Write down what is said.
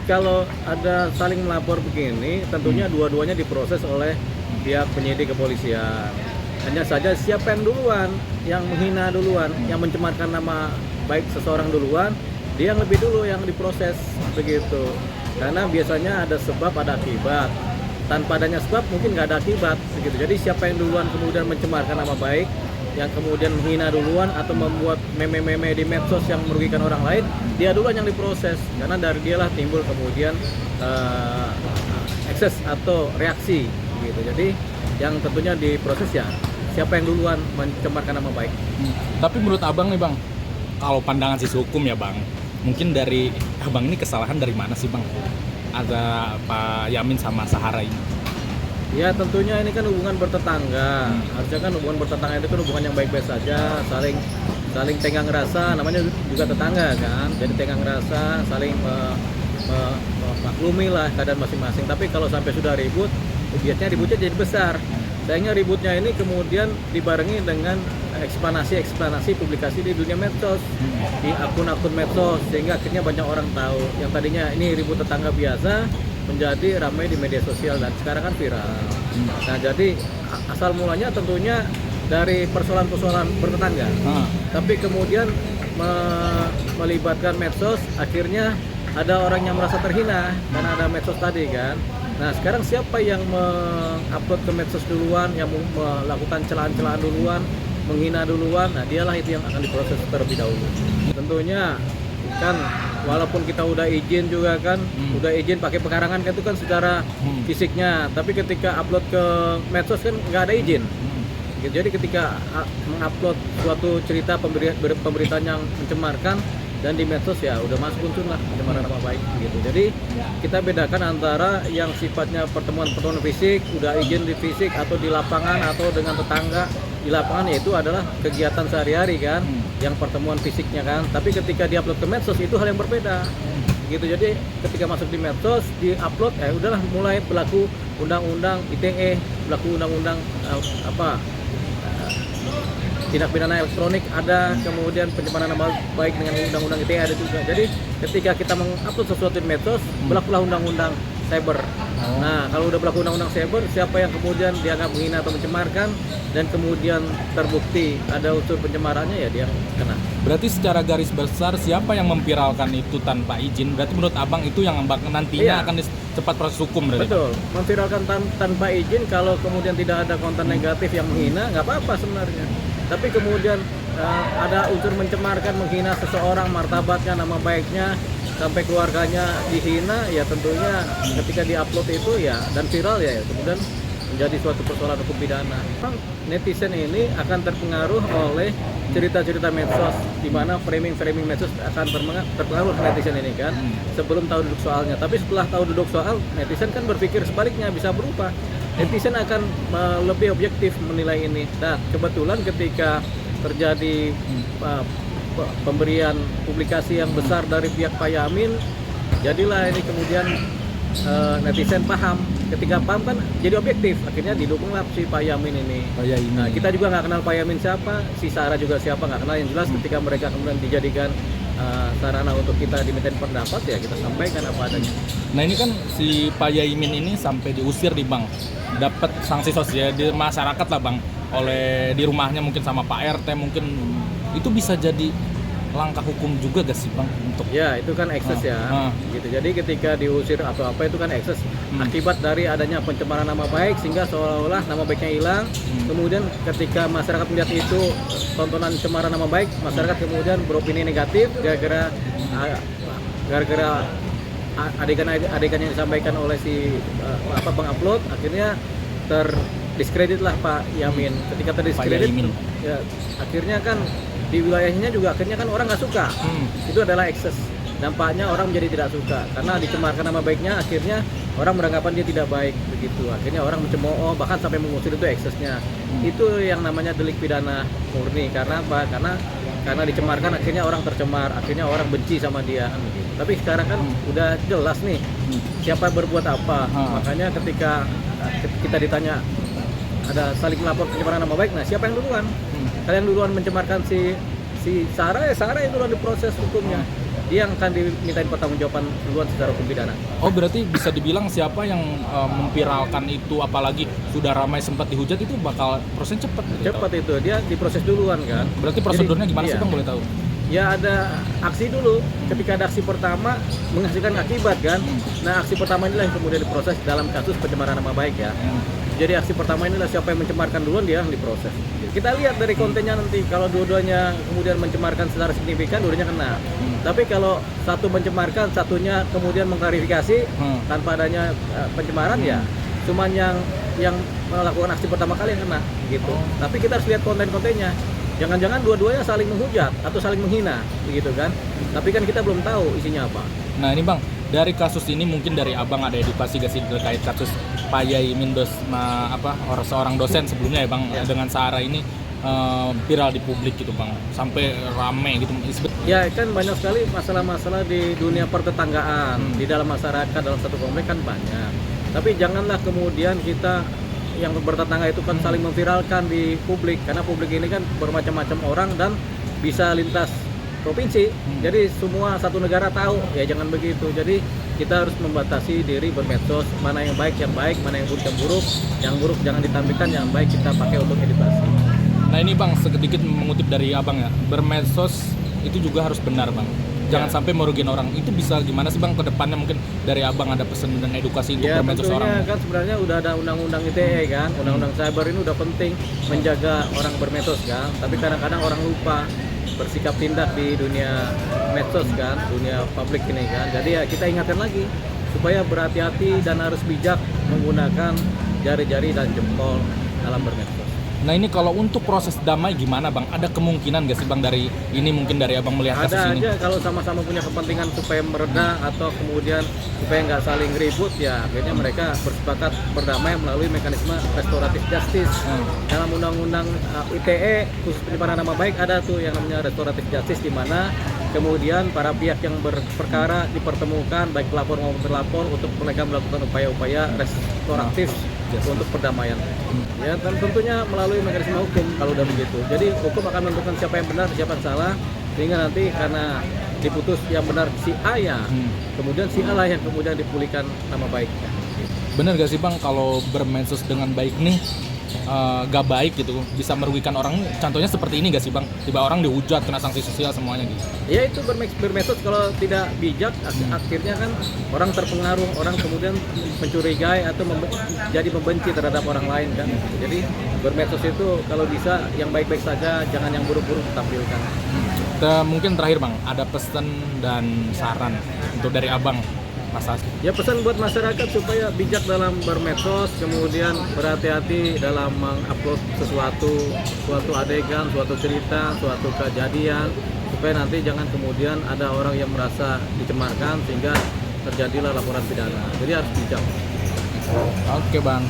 kalau ada saling melapor begini, tentunya dua-duanya diproses oleh pihak penyidik kepolisian. Hanya saja siapa yang duluan, yang menghina duluan, yang mencemarkan nama baik seseorang duluan, dia yang lebih dulu yang diproses begitu. Karena biasanya ada sebab, ada akibat. Tanpa adanya sebab mungkin nggak ada akibat begitu. Jadi siapa yang duluan kemudian mencemarkan nama baik, yang kemudian menghina duluan atau membuat meme-meme di medsos yang merugikan orang lain, dia duluan yang diproses. Karena dari dialah timbul kemudian ekses atau reaksi gitu. Jadi yang tentunya diproses ya siapa yang duluan mencemarkan nama baik. Tapi menurut abang nih bang, kalau pandangan sisi hukum ya bang, mungkin dari abang ini kesalahan dari mana sih bang? Ada Pak Yamin sama Sahara ini. Ya tentunya ini kan hubungan bertetangga. Harusnya kan hubungan bertetangga itu kan hubungan yang baik-baik saja, saling tenggang rasa, namanya juga tetangga kan. Jadi tenggang rasa, saling memaklumi lah keadaan masing-masing. Tapi kalau sampai sudah ribut, biasanya ributnya jadi besar. Sayangnya ributnya ini kemudian dibarengi dengan eksplanasi publikasi di dunia medsos, di akun-akun medsos, sehingga akhirnya banyak orang tahu. Yang tadinya ini ribut tetangga biasa menjadi ramai di media sosial dan sekarang kan viral. Nah jadi asal mulanya tentunya dari persoalan-persoalan bertetangga, tapi kemudian melibatkan medsos, akhirnya ada orang yang merasa terhina karena ada medsos tadi kan. Nah sekarang siapa yang mengupload ke medsos duluan, yang melakukan celaan-celaan duluan, menghina duluan, nah dialah itu yang akan diproses terlebih dahulu. Tentunya kan walaupun kita udah izin juga kan, udah izin pakai pekarangan kan itu kan secara fisiknya, tapi ketika upload ke medsos kan nggak ada izin. Jadi ketika mengupload suatu cerita pemberitaan yang mencemarkan dan di medsos ya udah masuk unsur lah pencemaran nama baik gitu. Jadi kita bedakan antara yang sifatnya pertemuan fisik, udah izin di fisik atau di lapangan atau dengan tetangga. Di lapangan yaitu adalah kegiatan sehari-hari kan, yang pertemuan fisiknya kan. Tapi ketika diupload ke medsos itu hal yang berbeda. Gitu. Jadi ketika masuk di medsos, diupload udahlah mulai berlaku undang-undang ITE, berlaku undang-undang tindak pidana elektronik ada, kemudian pencemaran nama baik dengan undang-undang ITE ada juga. Jadi ketika kita mengupload sesuatu di medsos, berlakulah undang-undang cyber. Nah, kalau udah berlaku undang-undang cyber, siapa yang kemudian dianggap menghina atau mencemarkan dan kemudian terbukti ada unsur pencemarannya ya dia kena. Berarti secara garis besar siapa yang memviralkan itu tanpa izin? Berarti menurut abang itu yang nantinya akan cepat proses hukum berarti? Betul, memviralkan tanpa izin kalau kemudian tidak ada konten negatif yang menghina nggak apa-apa sebenarnya. Tapi kemudian ada unsur mencemarkan, menghina seseorang, martabatnya, nama baiknya, sampai keluarganya dihina, ya tentunya ketika diupload itu ya dan viral ya kemudian menjadi suatu persoalan hukum pidana. Netizen ini akan terpengaruh oleh cerita-cerita medsos, di mana framing medsos akan terpengaruh ke netizen ini kan, sebelum tahu duduk soalnya. Tapi setelah tahu duduk soal, netizen kan berpikir sebaliknya, bisa berubah. Netizen akan lebih objektif menilai ini. Nah, kebetulan ketika terjadi pemberian publikasi yang besar dari pihak Pak Yamin, jadilah ini kemudian netizen paham. Ketika paham kan jadi objektif, akhirnya didukunglah si Pak Yamin ini. Nah, kita juga nggak kenal Pak Yamin siapa, si Sarah juga siapa nggak kenal. Yang jelas ketika mereka kemudian dijadikan sarana untuk kita dimintain pendapat, ya kita sampaikan apa adanya. Nah ini kan si Pak Yamin ini sampai diusir di bank, dapat sanksi sosial di masyarakat lah bang, oleh di rumahnya mungkin sama Pak RT mungkin, itu bisa jadi langkah hukum juga gak sih bang untuk? Ya itu kan ekses gitu. Jadi ketika diusir atau apa itu kan ekses akibat dari adanya pencemaran nama baik sehingga seolah-olah nama baiknya hilang. Kemudian ketika masyarakat melihat itu tontonan pencemaran nama baik, masyarakat kemudian beropini negatif gara-gara adegan yang disampaikan oleh si pengupload, akhirnya terdiskredit lah Pak Yamin. Ketika terdiskredit, ya akhirnya kan di wilayahnya juga akhirnya kan orang nggak suka. Itu adalah ekses. Dampaknya orang menjadi tidak suka karena dicemarkan nama baiknya, akhirnya orang beranggapan dia tidak baik begitu. Akhirnya orang mencemooh, bahkan sampai mengusir, itu eksesnya. Itu yang namanya delik pidana murni. Karena apa? Karena dicemarkan, akhirnya orang tercemar, akhirnya orang benci sama dia. Gitu. Tapi sekarang kan udah jelas nih siapa berbuat apa. Makanya ketika kita ditanya ada saling melapor pencemaran nama baik, nah siapa yang duluan? Kalian duluan mencemarkan si Sarah, ya Sarah itu duluan diproses hukumnya. dia yang akan dimintain pertanggungjawaban duluan secara hukum pidana. Oh, berarti bisa dibilang siapa yang memviralkan itu, apalagi sudah ramai sempat dihujat, itu bakal prosesnya cepat. Cepat itu, dia diproses duluan kan. Berarti prosedurnya gimana sih iya. Bang, boleh tahu? Ya ada aksi dulu. Ketika ada aksi pertama menghasilkan akibat kan. Nah aksi pertama inilah yang kemudian diproses dalam kasus pencemaran nama baik ya. Jadi aksi pertama inilah siapa yang mencemarkan duluan dia yang diproses. Kita lihat dari kontennya nanti, kalau dua-duanya kemudian mencemarkan secara signifikan, dua-duanya kena. Tapi kalau satu mencemarkan, satunya kemudian mengklarifikasi tanpa adanya pencemaran ya, cuman yang melakukan aksi pertama kali yang kena gitu. Tapi kita harus lihat konten-kontennya. Jangan-jangan dua-duanya saling menghujat atau saling menghina, begitu kan? Tapi kan kita belum tahu isinya apa. Nah ini Bang, dari kasus ini mungkin dari Abang ada edukasi gak sih terkait kasus Pak Yaimin seorang dosen sebelumnya ya Bang, dengan Sarah ini viral di publik gitu Bang, sampai rame gitu. Ya kan banyak sekali masalah-masalah di dunia pertetanggaan, di dalam masyarakat, dalam satu komplek kan banyak. Tapi janganlah kemudian kita yang bertetangga itu kan saling memviralkan di publik, karena publik ini kan bermacam-macam orang dan bisa lintas provinsi. Jadi semua satu negara tahu, ya jangan begitu. Jadi kita harus membatasi diri bermedsos, mana yang baik, mana yang buruk. Yang buruk jangan ditampilkan, yang baik kita pakai untuk edukasi. Nah ini Bang, sedikit mengutip dari Abang ya, bermedsos itu juga harus benar Bang. Jangan sampai merugikan orang. Itu bisa gimana sih Bang ke depannya, mungkin dari Abang ada pesan dan edukasi untuk bermedsos orang? Ya kan sebenarnya udah ada undang-undang ITE kan, undang-undang cyber ini udah penting menjaga orang bermedsos kan. Tapi kadang-kadang orang lupa bersikap tindak di dunia medsos kan, dunia publik ini kan. Jadi ya kita ingatkan lagi supaya berhati-hati dan harus bijak menggunakan jari-jari dan jempol dalam bermedsos. Nah ini kalau untuk proses damai gimana Bang? Ada kemungkinan nggak sih Bang dari ini, mungkin dari Abang melihat kasus ini? Ada aja kalau sama-sama punya kepentingan supaya mereda atau kemudian supaya nggak saling ribut, ya akhirnya mereka bersepakat berdamai melalui mekanisme restoratif justice. Dalam undang-undang ITE khusus pencemaran nama baik ada tuh yang namanya restoratif justice, di mana kemudian para pihak yang berperkara dipertemukan, baik pelapor maupun terlapor, untuk mereka melakukan upaya-upaya restoratif untuk perdamaian. Ya, dan tentunya melalui mekanisme hukum kalau udah begitu. Jadi hukum akan menentukan siapa yang benar, siapa yang salah, sehingga nanti karena diputus yang benar si A ya, kemudian si A lah yang kemudian dipulihkan nama baiknya. Bener gak sih Bang, kalau bermedsos dengan baik nih gak baik gitu, bisa merugikan orang? Contohnya seperti ini gak sih Bang? Tiba orang dihujat, kena sanksi sosial semuanya gitu. Ya itu bermedsos kalau tidak bijak, akhirnya kan orang terpengaruh, orang kemudian mencurigai atau jadi membenci terhadap orang lain kan. Jadi bermedsos itu kalau bisa yang baik-baik saja, jangan yang buruk-buruk ditampilkan. Mungkin terakhir Bang, ada pesan dan saran untuk dari Abang, Mas As. Ya pesan buat masyarakat supaya bijak dalam bermedsos, kemudian berhati-hati dalam mengupload suatu adegan, suatu cerita, suatu kejadian, supaya nanti jangan kemudian ada orang yang merasa dicemarkan sehingga terjadilah laporan pidana. Jadi harus bijak. Oke Bang.